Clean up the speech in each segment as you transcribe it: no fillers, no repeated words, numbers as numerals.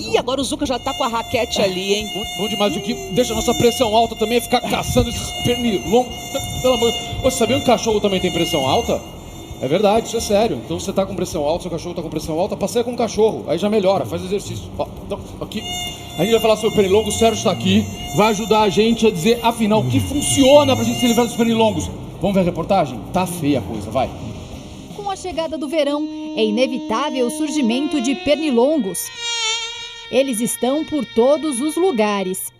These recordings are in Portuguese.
Ih, agora o Zuca já tá com a raquete ali, hein? Bom demais. O que deixa a nossa pressão alta também é ficar caçando esses pernilongos. Pelo amor de Deus. Você sabia que o cachorro também tem pressão alta? É verdade, isso é sério. Então você tá com pressão alta, seu cachorro tá com pressão alta, passeia com o cachorro. Aí já melhora, faz exercício. Ó, então, aqui. A gente vai falar sobre pernilongo, o Sérgio está aqui, vai ajudar a gente a dizer, afinal, o que funciona pra gente se livrar dos pernilongos. Vamos ver a reportagem? Tá feia a coisa, vai. Com a chegada do verão, é inevitável o surgimento de pernilongos. Eles estão por todos os lugares.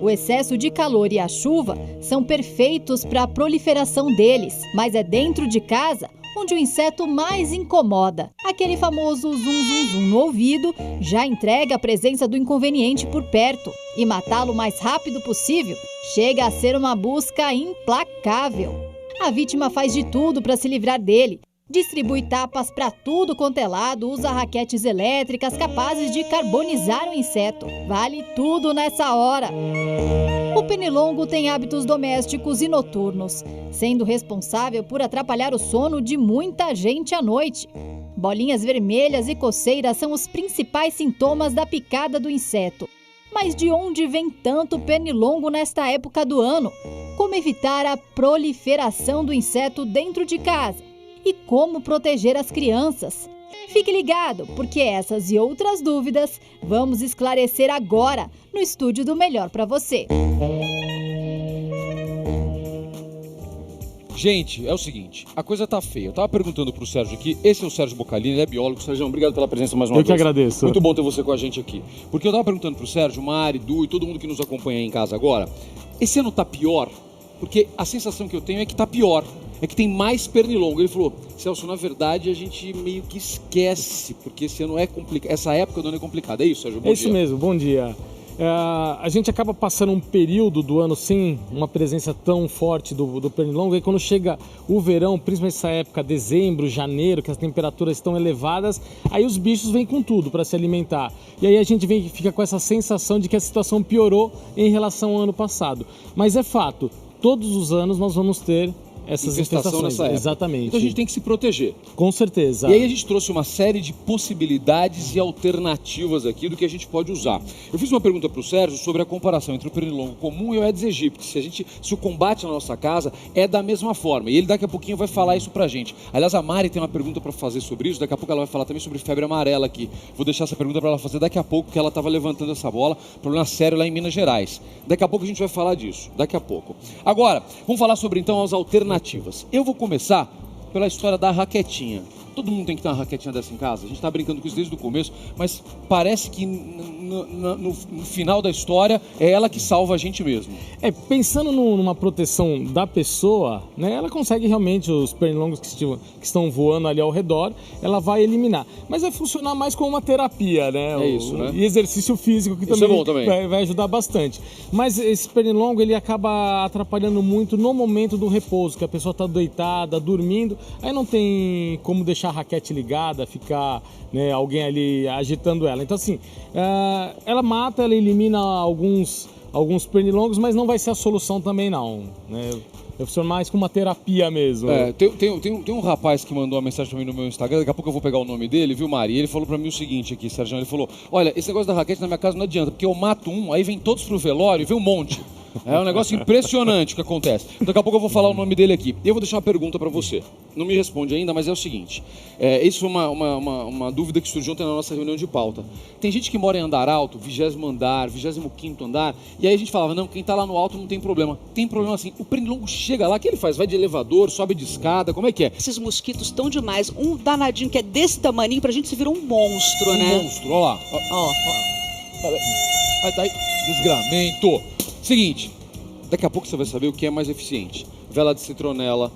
O excesso de calor e a chuva são perfeitos para a proliferação deles, mas é dentro de casa onde o inseto mais incomoda. Aquele famoso zum zum zum no ouvido já entrega a presença do inconveniente por perto. E matá-lo o mais rápido possível chega a ser uma busca implacável. A vítima faz de tudo para se livrar dele. Distribui tapas para tudo quanto é lado, usa raquetes elétricas capazes de carbonizar o inseto. Vale tudo nessa hora. O pernilongo tem hábitos domésticos e noturnos, sendo responsável por atrapalhar o sono de muita gente à noite. Bolinhas vermelhas e coceiras são os principais sintomas da picada do inseto. Mas de onde vem tanto pernilongo nesta época do ano? Como evitar a proliferação do inseto dentro de casa? E como proteger as crianças? Fique ligado, porque essas e outras dúvidas vamos esclarecer agora no estúdio do Melhor Pra Você. Gente, é o seguinte, a coisa tá feia. Eu tava perguntando pro Sérgio aqui, esse é o Sérgio Bocalini, ele é biólogo. Sérgio, obrigado pela presença mais uma vez. Eu que agradeço. Muito bom ter você com a gente aqui. Porque eu tava perguntando pro Sérgio, Mari, Du e todo mundo que nos acompanha aí em casa agora, esse ano tá pior? Porque a sensação que eu tenho é que tá pior. É que tem mais pernilongo. Ele falou, Celso, na verdade a gente meio que esquece, porque esse ano é complicado, essa época do ano é complicada. É isso, Sérgio? Bom dia. É isso mesmo, bom dia. A gente acaba passando um período do ano sem uma presença tão forte do pernilongo, e quando chega o verão, principalmente essa época, dezembro, janeiro, que as temperaturas estão elevadas, aí os bichos vêm com tudo para se alimentar. E aí a gente fica com essa sensação de que a situação piorou em relação ao ano passado. Mas é fato, todos os anos nós vamos ter essas infestações nessa época. Exatamente. Então a gente tem que se proteger. Com certeza. E aí a gente trouxe uma série de possibilidades e alternativas aqui do que a gente pode usar. Eu fiz uma pergunta para o Sérgio sobre a comparação entre o pernilongo comum e o Aedes aegypti. Se o combate na nossa casa é da mesma forma. E ele daqui a pouquinho vai falar isso pra gente. Aliás, a Mari tem uma pergunta para fazer sobre isso. Daqui a pouco ela vai falar também sobre febre amarela aqui. Vou deixar essa pergunta para ela fazer daqui a pouco, porque ela estava levantando essa bola. Problema sério lá em Minas Gerais. Daqui a pouco a gente vai falar disso. Daqui a pouco. Agora, vamos falar sobre então as alternativas. Eu vou começar pela história da raquetinha. Todo mundo tem que ter uma raquetinha dessa em casa. A gente está brincando com isso desde o começo, mas parece que no final da história é ela que salva a gente mesmo. Pensando numa proteção da pessoa, né, ela consegue realmente, os pernilongos que estão voando ali ao redor, ela vai eliminar. Mas vai funcionar mais como uma terapia, né? É isso, né? E exercício físico, que isso é bom também. Vai ajudar bastante. Mas esse pernilongo, ele acaba atrapalhando muito no momento do repouso, que a pessoa está deitada, dormindo, aí não tem como deixar a raquete ligada, ficar, né, alguém ali agitando ela. Então assim, ela mata, ela elimina alguns pernilongos, mas não vai ser a solução também não, né? Eu funciona mais como uma terapia mesmo. Tem um rapaz que mandou uma mensagem pra mim no meu Instagram, daqui a pouco eu vou pegar o nome dele, viu, Mari? E ele falou pra mim o seguinte aqui, Sérgio, ele falou, olha, esse negócio da raquete na minha casa não adianta, porque eu mato um, aí vem todos pro velório e vem um monte. É um negócio impressionante o que acontece. Daqui a pouco eu vou falar o nome dele aqui. E eu vou deixar uma pergunta pra você. Não me responde ainda, mas é o seguinte. Isso foi uma dúvida que surgiu ontem na nossa reunião de pauta. Tem gente que mora em andar alto, 20º andar, 25º andar, e aí a gente falava, não, quem tá lá no alto não tem problema. Tem problema assim. O pernilongo chega lá, o que ele faz? Vai de elevador, sobe de escada, como é que é? Esses mosquitos estão demais. Um danadinho que é desse tamaninho, pra gente se vira um monstro, né? Um monstro, olha lá. Ó. Vai daí, desgramento. Seguinte, daqui a pouco você vai saber o que é mais eficiente. Vela de citronela,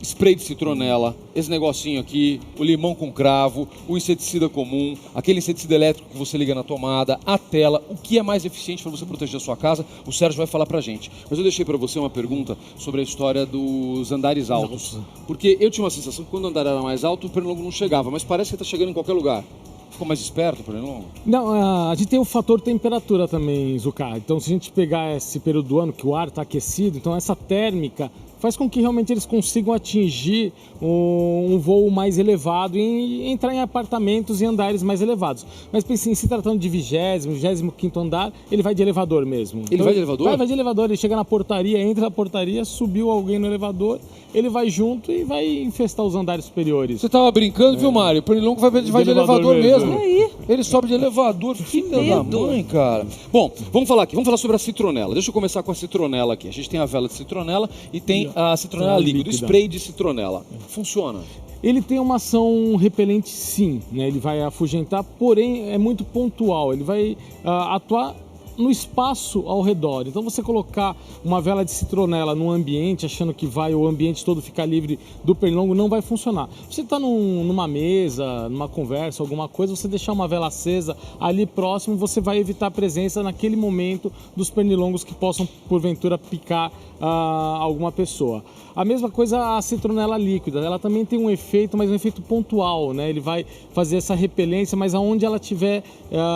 spray de citronela, esse negocinho aqui, o limão com cravo, o inseticida comum, aquele inseticida elétrico que você liga na tomada, a tela, o que é mais eficiente para você proteger a sua casa, o Sérgio vai falar pra gente. Mas eu deixei para você uma pergunta sobre a história dos andares altos. Porque eu tinha uma sensação que quando o andar era mais alto, o pernilongo não chegava, mas parece que está chegando em qualquer lugar. Ficou mais esperto, pernilongo? Não, a gente tem o fator temperatura também, Zucca. Então, se a gente pegar esse período do ano que o ar está aquecido, então essa térmica faz com que realmente eles consigam atingir um voo mais elevado e entrar em apartamentos e andares mais elevados. Mas pense em se tratando de 25º andar, ele vai de elevador mesmo. Ele vai de elevador? Vai de elevador, ele chega na portaria, entra na portaria, subiu alguém no elevador, ele vai junto e vai infestar os andares superiores. Você tava brincando, viu, Mário? O Pernilongo vai de elevador mesmo. Aí. Ele sobe de elevador, filho da mãe, cara. Bom, vamos falar sobre a citronela. Deixa eu começar com a citronela aqui. A gente tem a vela de citronela e tem a citronela líquida, o spray de citronela. Funciona? Ele tem uma ação repelente, sim, né? Ele vai afugentar, porém é muito pontual. Ele vai atuar no espaço ao redor. Então você colocar uma vela de citronela num ambiente, achando que vai o ambiente todo ficar livre do pernilongo, não vai funcionar. Você está numa mesa, numa conversa, alguma coisa, você deixar uma vela acesa ali próximo, você vai evitar a presença naquele momento dos pernilongos que possam, porventura, picar alguma pessoa. A mesma coisa a citronela líquida, ela também tem um efeito, mas um efeito pontual, né? Ele vai fazer essa repelência, mas aonde ela estiver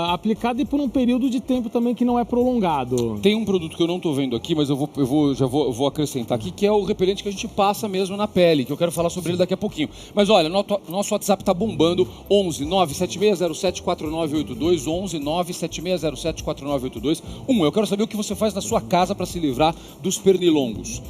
aplicada e por um período de tempo também que não é prolongado. Tem um produto que eu não estou vendo aqui, mas eu vou acrescentar aqui, que é o repelente que a gente passa mesmo na pele, que eu quero falar sobre ele daqui a pouquinho. Mas olha, nosso WhatsApp está bombando, 11 97607 4982, 11 97607 4982. Eu quero saber o que você faz na sua casa para se livrar dos pernilongos.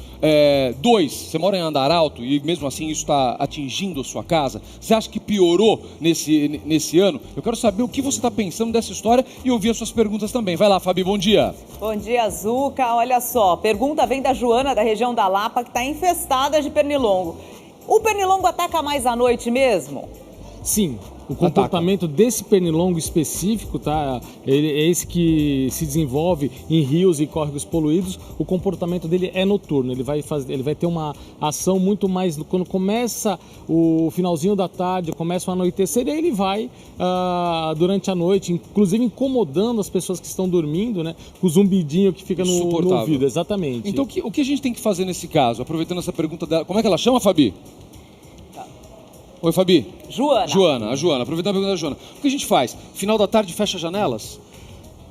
2, você mora em andar alto e mesmo assim isso está atingindo a sua casa? Você acha que piorou nesse ano? Eu quero saber o que você está pensando dessa história e ouvir as suas perguntas também. Vai lá, Fabi, bom dia. Bom dia, Zuca. Olha só, pergunta vem da Joana, da região da Lapa, que está infestada de pernilongo. O pernilongo ataca mais à noite mesmo? Sim. O comportamento desse pernilongo específico, tá? Ele é esse que se desenvolve em rios e córregos poluídos. O comportamento dele é noturno. Ele vai ter uma ação muito mais quando começa o finalzinho da tarde, começa o anoitecer, e aí ele vai durante a noite, inclusive incomodando as pessoas que estão dormindo, né? Com o zumbidinho que fica no ouvido. Exatamente. Então o que a gente tem que fazer nesse caso? Aproveitando essa pergunta dela, como é que ela chama, Fabi? Oi, Fabi. Joana. A Joana. Aproveitando a pergunta da Joana. O que a gente faz? Final da tarde fecha as janelas?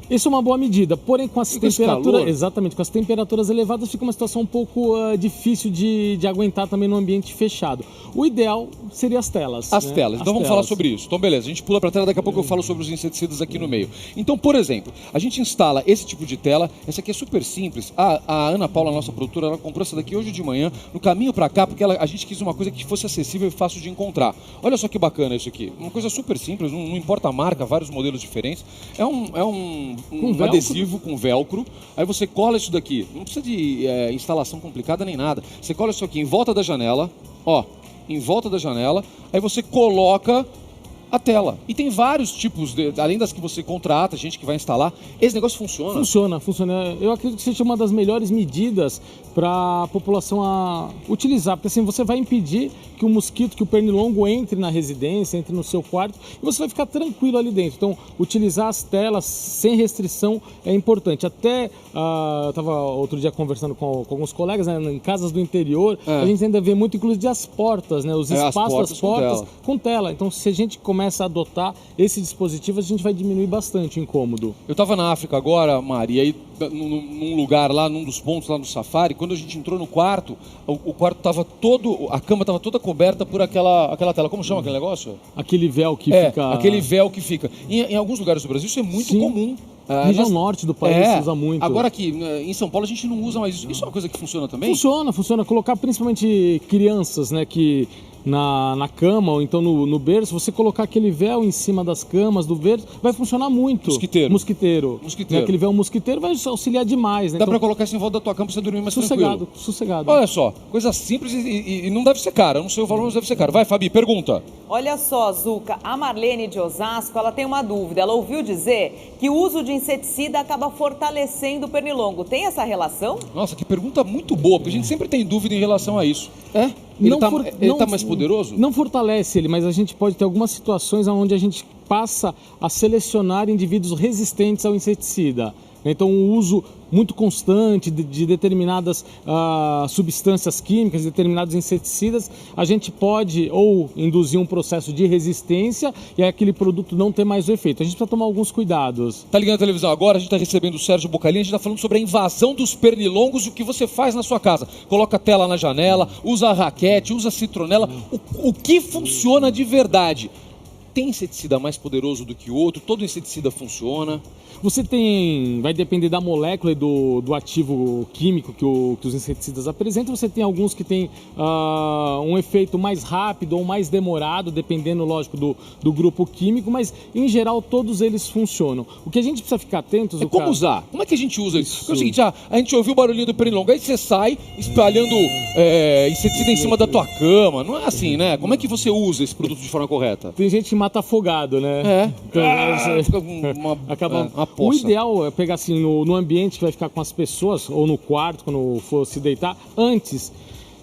Isso é uma boa medida, porém com as temperaturas, exatamente, com as temperaturas elevadas fica uma situação um pouco difícil de aguentar também no ambiente fechado. O ideal seria as telas. As telas. Então vamos falar sobre isso. Então beleza, a gente pula para a tela, daqui a pouco eu falo sobre os inseticidas aqui no meio. Então, por exemplo, a gente instala esse tipo de tela, essa aqui é super simples. A Ana Paula, nossa produtora, ela comprou essa daqui hoje de manhã, no caminho para cá, porque a gente quis uma coisa que fosse acessível e fácil de encontrar. Olha só que bacana isso aqui. Uma coisa super simples, não importa a marca, vários modelos diferentes. É um adesivo com velcro, aí você cola isso daqui, não precisa de instalação complicada nem nada, você cola isso aqui em volta da janela, em volta da janela, aí você coloca a tela. E tem vários tipos, além das que você contrata, gente que vai instalar, esse negócio funciona? Funciona. Eu acredito que seja uma das melhores medidas para a população utilizar, porque assim você vai impedir que o mosquito, que o pernilongo entre na residência, entre no seu quarto, e você vai ficar tranquilo ali dentro. Então, utilizar as telas sem restrição é importante. Até, eu estava outro dia conversando com alguns colegas, né, em casas do interior, a gente ainda vê muito, inclusive, as portas, né, os espaços das portas com tela. Então, se a gente começa a adotar esse dispositivo, a gente vai diminuir bastante o incômodo. Eu estava na África agora, Mari, e aí num lugar lá, num dos pontos lá no safari, quando a gente entrou no quarto, o quarto estava todo, a cama estava toda coberta por aquela tela. Como chama aquele negócio? Aquele véu que fica... aquele véu que fica. Em alguns lugares do Brasil isso é muito comum. Na região norte do país se usa muito. Agora aqui, em São Paulo, a gente não usa mais isso. Isso é uma coisa que funciona também? Funciona. Colocar principalmente crianças, né, que na cama ou então no berço, você colocar aquele véu em cima das camas, do berço, vai funcionar muito. Mosquiteiro. Aquele véu mosquiteiro vai auxiliar demais, né? Dá pra colocar isso em volta da tua cama pra você dormir mais tranquilo. Sossegado. Olha só, coisa simples e não deve ser cara. Eu não sei o valor, mas deve ser caro. Vai, Fabi, pergunta. Olha só, Zuca, a Marlene de Osasco, ela tem uma dúvida. Ela ouviu dizer que o uso de inseticida acaba fortalecendo o pernilongo. Tem essa relação? Nossa, que pergunta muito boa, porque a gente sempre tem dúvida em relação a isso. Ele tá mais poderoso? Não fortalece ele, mas a gente pode ter algumas situações onde a gente passa a selecionar indivíduos resistentes ao inseticida. Então, o uso muito constante de determinadas substâncias químicas, determinados inseticidas, a gente pode ou induzir um processo de resistência e aí aquele produto não ter mais o efeito. A gente precisa tomar alguns cuidados. Tá ligando a televisão agora, a gente está recebendo o Sérgio Bocalinha, a gente está falando sobre a invasão dos pernilongos e o que você faz na sua casa. Coloca a tela na janela, usa a raquete, usa a citronela. O que funciona de verdade? Tem inseticida mais poderoso do que o outro? Todo inseticida funciona? Você vai depender da molécula e do ativo químico que os inseticidas apresentam. Você tem alguns que têm um efeito mais rápido ou mais demorado, dependendo, lógico, do grupo químico, mas em geral todos eles funcionam. O que a gente precisa ficar atentos... Como usar? Como é que a gente usa isso? Porque é o seguinte, a gente ouviu o barulhinho do pernilongo, aí você sai espalhando inseticida em cima da tua cama. Não é assim, né? Como é que você usa esse produto de forma correta? Tem gente que mata afogado, né? Acaba... O ideal é pegar assim no ambiente que vai ficar com as pessoas, ou no quarto, quando for se deitar, antes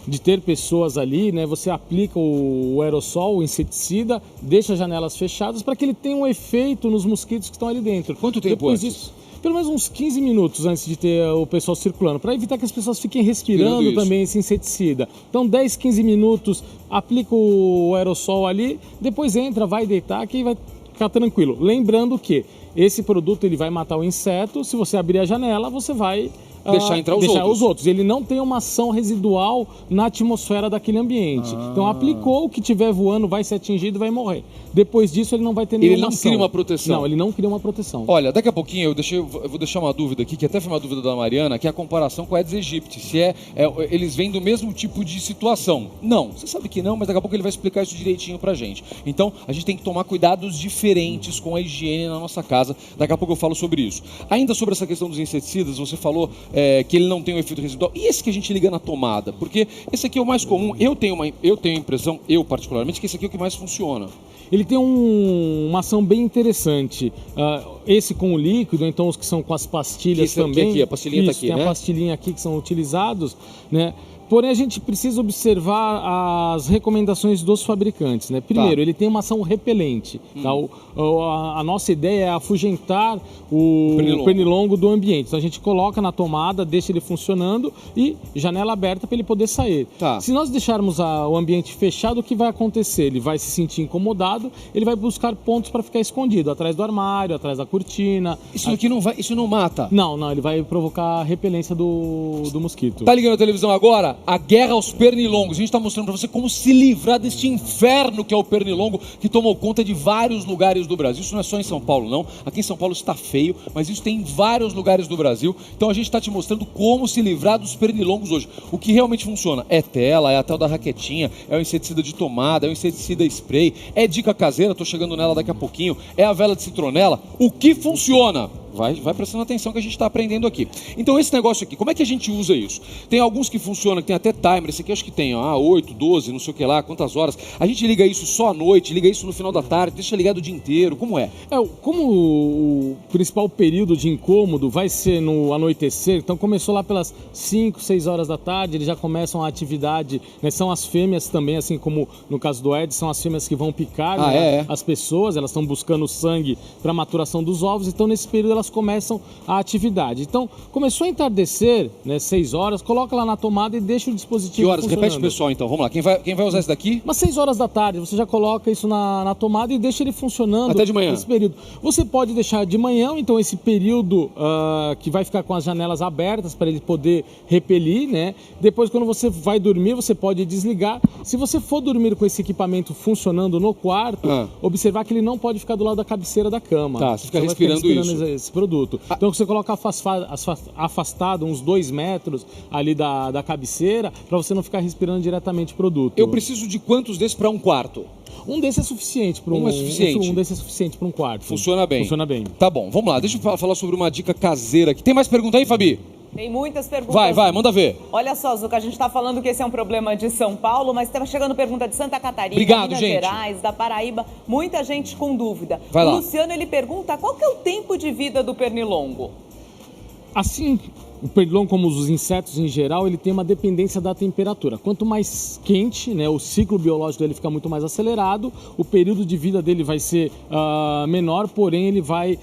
de ter pessoas ali, né? Você aplica o aerossol, o inseticida, deixa as janelas fechadas para que ele tenha um efeito nos mosquitos que estão ali dentro. Quanto tempo Depois antes? disso, pelo menos uns 15 minutos antes de ter o pessoal circulando, para evitar que as pessoas fiquem respirando também esse inseticida. Então 10, 15 minutos, aplica o aerossol ali, depois entra, vai deitar, que vai ficar tranquilo. Lembrando que esse produto ele vai matar o inseto, se você abrir a janela, você vai deixar entrar os outros. Ele não tem uma ação residual na atmosfera daquele ambiente. Então aplicou, o que tiver voando vai ser atingido e vai morrer. Depois disso ele não vai ter nenhuma ação. Ele não cria uma proteção? Não, ele não cria uma proteção. Olha, daqui a pouquinho eu vou deixar uma dúvida aqui, que até foi uma dúvida da Mariana, que é a comparação com a Aedes aegypti. Se eles vêm do mesmo tipo de situação. Não, você sabe que não, mas daqui a pouco ele vai explicar isso direitinho pra gente. Então a gente tem que tomar cuidados diferentes com a higiene na nossa casa. Daqui a pouco eu falo sobre isso. Ainda sobre essa questão dos inseticidas, você falou que ele não tem um efeito residual. E esse que a gente liga na tomada? Porque esse aqui é o mais comum. Eu tenho a impressão, eu particularmente, que esse aqui é o que mais funciona. Ele tem uma ação bem interessante. Esse com o líquido, então os que são com as pastilhas também. Aqui, a pastilhinha está aqui, tem né? a pastilhinha aqui que são utilizados, né? Porém, a gente precisa observar as recomendações dos fabricantes, né? Primeiro, ele tem uma ação repelente. Tá? A nossa ideia é afugentar o pernilongo do ambiente. Então, a gente coloca na tomada, deixa ele funcionando e janela aberta para ele poder sair. Tá. Se nós deixarmos o ambiente fechado, o que vai acontecer? Ele vai se sentir incomodado, ele vai buscar pontos para ficar escondido, atrás do armário, atrás da cortina. Isso não mata? Não, ele vai provocar a repelência do mosquito. Tá ligando a televisão agora? A guerra aos pernilongos. A gente está mostrando para você como se livrar deste inferno que é o pernilongo, que tomou conta de vários lugares do Brasil. Isso não é só em São Paulo, não. Aqui em São Paulo está feio, mas isso tem em vários lugares do Brasil. Então a gente está te mostrando como se livrar dos pernilongos hoje. O que realmente funciona é tela, é a tal da raquetinha, é o inseticida de tomada, é o inseticida spray, é dica caseira, tô chegando nela daqui a pouquinho, é a vela de citronela. O que funciona? Vai prestando atenção que a gente está aprendendo aqui. Então esse negócio aqui, como é que a gente usa isso? Tem alguns que funcionam, que tem até timer, esse aqui acho que tem 8, 12, não sei o que lá, quantas horas. A gente liga isso só à noite, liga isso no final da tarde, deixa ligado o dia inteiro, como é? Como o principal período de incômodo vai ser no anoitecer, então começou lá pelas 5, 6 horas da tarde, eles já começam a atividade, né? São as fêmeas também, assim como no caso do Aedes, são as fêmeas que vão picar as pessoas, elas estão buscando sangue para maturação dos ovos, então nesse período elas começam a atividade. Então, começou a entardecer, né, 6 horas, coloca lá na tomada e deixa o dispositivo Que horas? funcionando. Repete, pessoal, então. Vamos lá. Quem vai usar esse daqui? Umas 6 horas da tarde, você já coloca isso na tomada e deixa ele funcionando. Até de manhã? Nesse período. Você pode deixar de manhã, então esse período que vai ficar com as janelas abertas para ele poder repelir, né? Depois, quando você vai dormir, você pode desligar. Se você for dormir com esse equipamento funcionando no quarto, observar que ele não pode ficar do lado da cabeceira da cama. Tá, você fica respirando isso. Esse produto. Então você coloca afastado uns 2 metros ali da cabeceira para você não ficar respirando diretamente o produto. Eu preciso de quantos desses para um quarto? Um desses é suficiente para um desses é suficiente para um quarto. Funciona bem. Funciona bem. Tá bom, vamos lá. Deixa eu falar sobre uma dica caseira aqui. Tem mais pergunta aí, Fabi? Tem muitas perguntas. Vai, manda ver. Olha só, Zuca, a gente está falando que esse é um problema de São Paulo, mas estava chegando pergunta de Santa Catarina, Minas Gerais, da Paraíba, muita gente com dúvida. Vai lá. O Luciano, ele pergunta qual que é o tempo de vida do pernilongo? Assim, o pernilongo, como os insetos em geral, ele tem uma dependência da temperatura. Quanto mais quente, né, o ciclo biológico dele fica muito mais acelerado, o período de vida dele vai ser menor, porém ele vai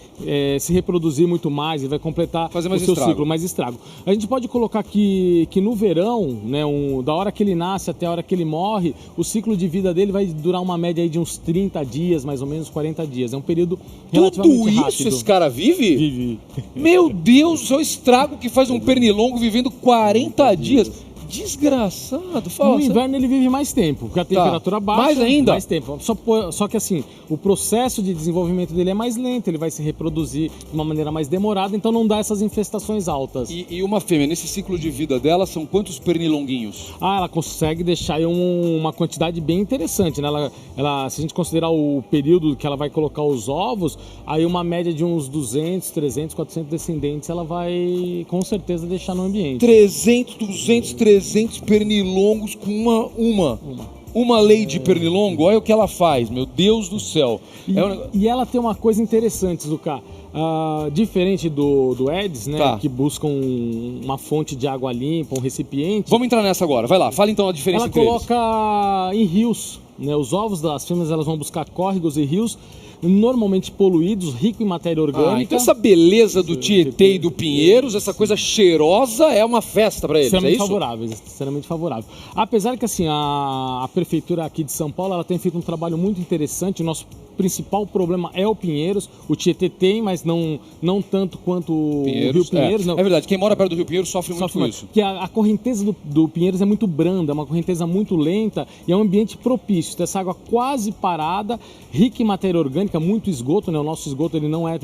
se reproduzir muito mais, ele vai completar o seu ciclo, mais estrago. A gente pode colocar que no verão, né, da hora que ele nasce até a hora que ele morre, o ciclo de vida dele vai durar uma média aí de uns 30 dias, mais ou menos 40 dias. É um período relativamente rápido. Tudo isso esse cara vive? Vive. Meu Deus, o estrago que faz um pernilongo vivendo 40 dias. Desgraçado, fala. No inverno ele vive mais tempo, porque a temperatura baixa. Mais ainda? Mais tempo. Só que assim, o processo de desenvolvimento dele é mais lento, ele vai se reproduzir de uma maneira mais demorada, então não dá essas infestações altas. E uma fêmea, nesse ciclo de vida dela, são quantos pernilonguinhos? Ela consegue deixar aí uma quantidade bem interessante, né? Se a gente considerar o período que ela vai colocar os ovos, aí uma média de uns 200, 300, 400 descendentes ela vai com certeza deixar no ambiente. 300, 200, 300 pernilongos com uma lei de pernilongo. Olha o que ela faz, meu Deus do céu. E ela tem uma coisa interessante, Zucca. Diferente do Aedes, né, que buscam uma fonte de água limpa, um recipiente. Vamos entrar nessa agora, vai lá, fala então a diferença entre eles. Ela coloca em rios, né, os ovos das fêmeas elas vão buscar córregos e rios, normalmente poluídos, rico em matéria orgânica. Então essa beleza do Tietê e do Pinheiros, essa coisa cheirosa, é uma festa para eles, extremamente favorável. Apesar que assim, a prefeitura aqui de São Paulo, ela tem feito um trabalho muito interessante. O nosso principal problema é o Pinheiros. O Tietê tem, mas não tanto quanto o Rio Pinheiros. É verdade, quem mora perto do Rio Pinheiros sofre muito com isso. Porque a correnteza do Pinheiros é muito branda, é uma correnteza muito lenta e é um ambiente propício. Então, essa água quase parada, rica em matéria orgânica, muito esgoto, né? O nosso esgoto, ele não é...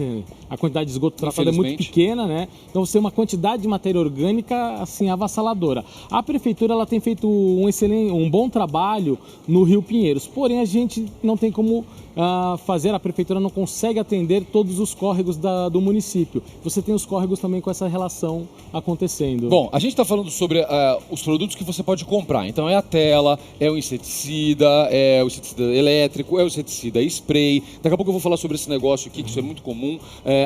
A quantidade de esgoto tratado é muito pequena, né? Então, você tem uma quantidade de matéria orgânica, assim, avassaladora. A prefeitura, ela tem feito um bom trabalho no Rio Pinheiros. Porém, a gente não tem como... a prefeitura não consegue atender todos os córregos do município. Você tem os córregos também com essa relação acontecendo. Bom, a gente está falando sobre os produtos que você pode comprar. Então é a tela, é o inseticida elétrico, é o inseticida spray. Daqui a pouco eu vou falar sobre esse negócio aqui, que isso é muito comum.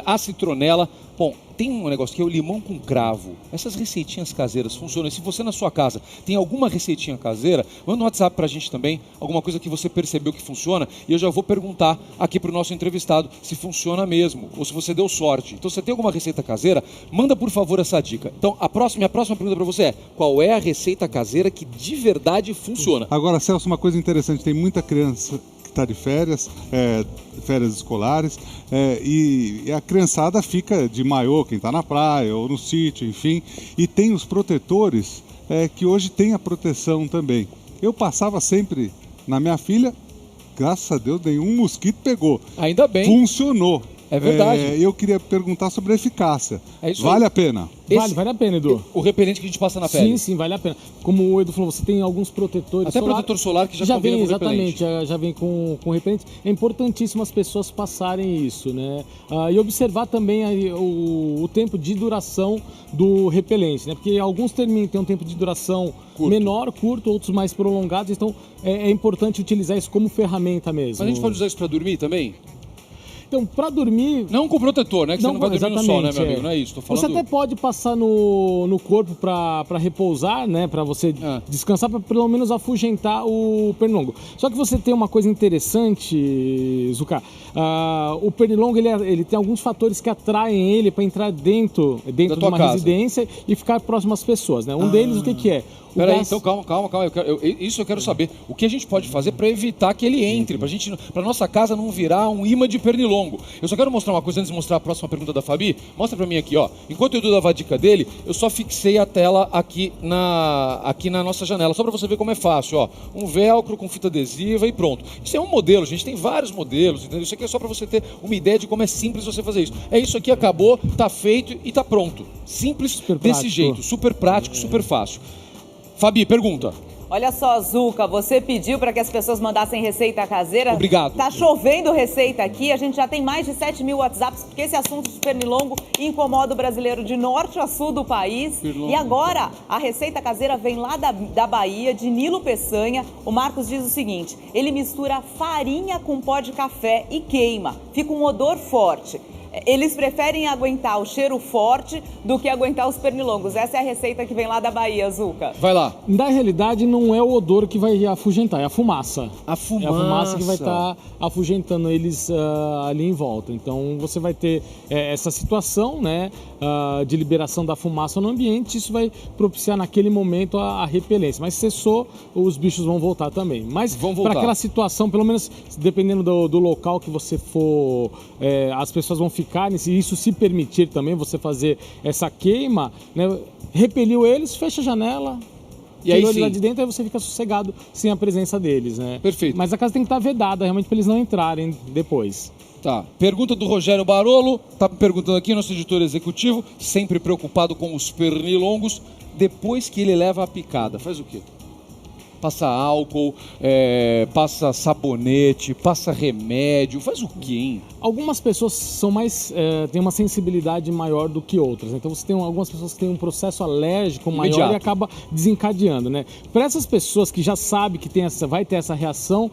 A citronela. Bom, tem um negócio que é o limão com cravo. Essas receitinhas caseiras funcionam. E se você na sua casa tem alguma receitinha caseira, manda no WhatsApp pra gente também, alguma coisa que você percebeu que funciona, e eu já vou perguntar aqui pro nosso entrevistado se funciona mesmo, ou se você deu sorte. Então, se você tem alguma receita caseira, manda por favor essa dica. Então, minha próxima pergunta pra você é: qual é a receita caseira que de verdade funciona? Agora, Celso, uma coisa interessante, tem muita criança que está de férias, férias escolares, e a criançada fica de maiô, quem está na praia ou no sítio, enfim, e tem os protetores que hoje tem a proteção também. Eu passava sempre na minha filha, graças a Deus nenhum mosquito pegou. Ainda bem. Funcionou. É verdade. Eu queria perguntar sobre a eficácia. Isso vale aí. a pena? Vale a pena, Edu. O repelente que a gente passa na pele. Sim, vale a pena. Como o Edu falou, você tem alguns protetores até protetor solar que já vem, com exatamente, já vem com repelente. É importantíssimo as pessoas passarem isso, né? E observar também o tempo de duração do repelente, né? Porque alguns têm um tempo de duração menor, curto, outros mais prolongados. Então, é importante utilizar isso como ferramenta mesmo. Mas a gente pode usar isso para dormir também? Então, para dormir... Não com protetor, né? Que você não vai dormir no sol, né, meu amigo? Não é isso, tô falando... Você até pode passar no corpo para repousar, né? Para você descansar, para pelo menos afugentar o pernilongo. Só que você tem uma coisa interessante, Zucca. O pernilongo, ele tem alguns fatores que atraem ele para entrar dentro de uma residência e ficar próximo às pessoas, né? Um deles, o que é? Peraí, então calma. Isso eu quero saber. O que a gente pode fazer para evitar que ele entre, para nossa casa não virar um imã de pernilongo. Eu só quero mostrar uma coisa antes de mostrar a próxima pergunta da Fabi. Mostra para mim aqui, ó. Enquanto o Edu dava a dica dele, eu só fixei a tela aqui na nossa janela, só para você ver como é fácil, ó. Um velcro com fita adesiva e pronto. Isso é um modelo, gente. Tem vários modelos, entendeu? Isso aqui é só para você ter uma ideia de como é simples você fazer isso. É isso aqui, acabou, tá feito e tá pronto. Simples desse jeito, super prático, super fácil. Fabi, pergunta. Olha só, Zucca, você pediu para que as pessoas mandassem receita caseira. Obrigado. Tá chovendo receita aqui, a gente já tem mais de 7 mil WhatsApps, porque esse assunto de pernilongo incomoda o brasileiro de norte a sul do país. E agora, a receita caseira vem lá da Bahia, de Nilo Peçanha. O Marcos diz o seguinte: ele mistura farinha com pó de café e queima. Fica um odor forte. eles preferem aguentar o cheiro forte do que aguentar os pernilongos. Essa é a receita que vem lá da Bahia, Zucca. Vai lá. Na realidade, não é o odor que vai afugentar, é a fumaça. A fumaça. É a fumaça que vai estar afugentando eles ali em volta. Então, você vai ter essa situação, né, de liberação da fumaça no ambiente. Isso vai propiciar naquele momento a repelência. Mas cessou, os bichos vão voltar também. Mas para aquela situação, pelo menos dependendo do local que você for, as pessoas vão ficar, se isso se permitir também você fazer essa queima, né, repeliu eles, fecha a janela, e aí tirou eles lá de dentro, aí você fica sossegado sem a presença deles, né? Perfeito. Mas a casa tem que estar vedada, realmente, para eles não entrarem depois. Tá. Pergunta do Rogério Barolo, tá perguntando aqui, nosso editor executivo, sempre preocupado com os pernilongos, depois que ele leva a picada, faz o quê? Passa álcool, passa sabonete, passa remédio, faz o quê, hein? Algumas pessoas são mais, têm uma sensibilidade maior do que outras. Então você tem algumas pessoas que têm um processo alérgico maior Imediato. e acaba desencadeando, né? Para essas pessoas que já sabem que vai ter essa reação,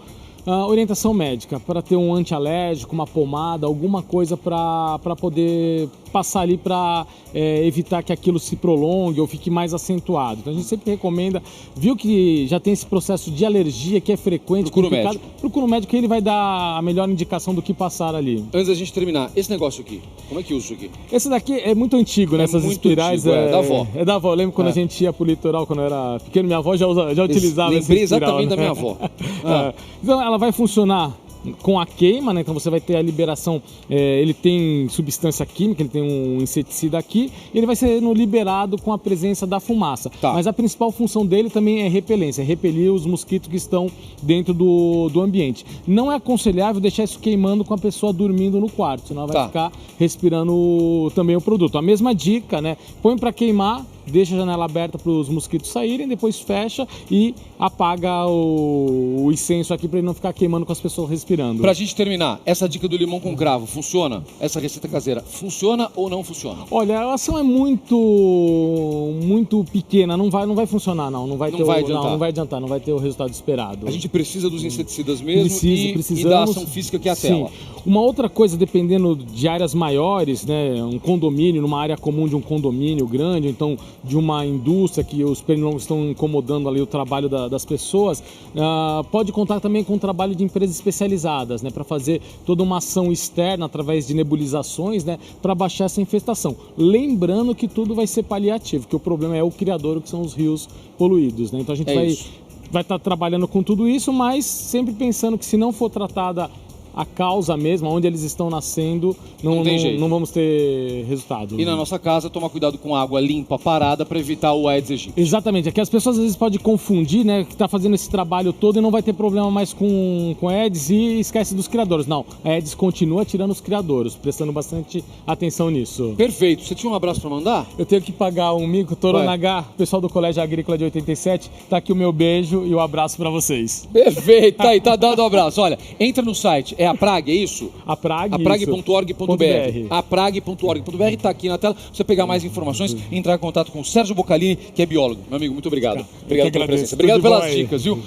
orientação médica, para ter um antialérgico, uma pomada, alguma coisa para poder passar ali para evitar que aquilo se prolongue ou fique mais acentuado. Então a gente sempre recomenda, viu que já tem esse processo de alergia que é frequente, procura o médico. Procura o médico, que ele vai dar a melhor indicação do que passar ali. Antes da gente terminar, esse negócio aqui, como é que usa isso aqui? Esse daqui é muito antigo, né? Essas muito espirais. antigo, da avó. É da avó. Eu lembro quando a gente ia pro litoral, quando eu era pequeno, minha avó já utilizava essa Lembrei espiral, exatamente né? da minha avó. Então ela vai funcionar com a queima, né? Então você vai ter a liberação, ele tem substância química, ele tem um inseticida aqui, e ele vai sendo liberado com a presença da fumaça. Tá. Mas a principal função dele também é repelência, é repelir os mosquitos que estão dentro do ambiente. Não é aconselhável deixar isso queimando com a pessoa dormindo no quarto, senão ela vai ficar respirando também o produto. A mesma dica, né? Põe para queimar, deixa a janela aberta para os mosquitos saírem, depois fecha e apaga o incenso aqui para ele não ficar queimando com as pessoas respirando. Pra gente terminar, essa dica do limão com cravo, funciona? Essa receita caseira, funciona ou não funciona? Olha, a ação é muito pequena, não vai funcionar não vai adiantar, não vai ter o resultado esperado. A gente precisa dos inseticidas mesmo precisamos, e da ação física que é a tela. Uma outra coisa, dependendo de áreas maiores, né, um condomínio, numa área comum de um condomínio grande, então de uma indústria que os pernilongos estão incomodando ali o trabalho das pessoas, pode contar também com o trabalho de empresas especializadas, né, para fazer toda uma ação externa através de nebulizações, né, para baixar essa infestação. Lembrando que tudo vai ser paliativo, que o problema é o criador, que são os rios poluídos, né? Então a gente vai estar trabalhando com tudo isso, mas sempre pensando que se não for tratada a causa mesmo, onde eles estão nascendo, não vamos ter resultado. E na nossa casa, tomar cuidado com água limpa, parada, para evitar o Aedes aegypti. Exatamente, aqui as pessoas às vezes podem confundir, né, que está fazendo esse trabalho todo e não vai ter problema mais com Aedes e esquece dos criadores. Não, a Aedes continua tirando os criadores, prestando bastante atenção nisso. Perfeito. Você tinha um abraço para mandar? Eu tenho que pagar um mico, Toronagá, pessoal do Colégio Agrícola de 87, tá aqui o meu beijo e o abraço para vocês. Perfeito, tá aí, tá dado um abraço. Olha, entra no site, é a Prague, é isso? Prague.org.br. Prague.org.br tá aqui na tela. Pra você pegar mais informações e entrar em contato com o Sérgio Boccalini, que é biólogo. Meu amigo, muito obrigado. Obrigado pela presença. Obrigado pelas dicas, viu?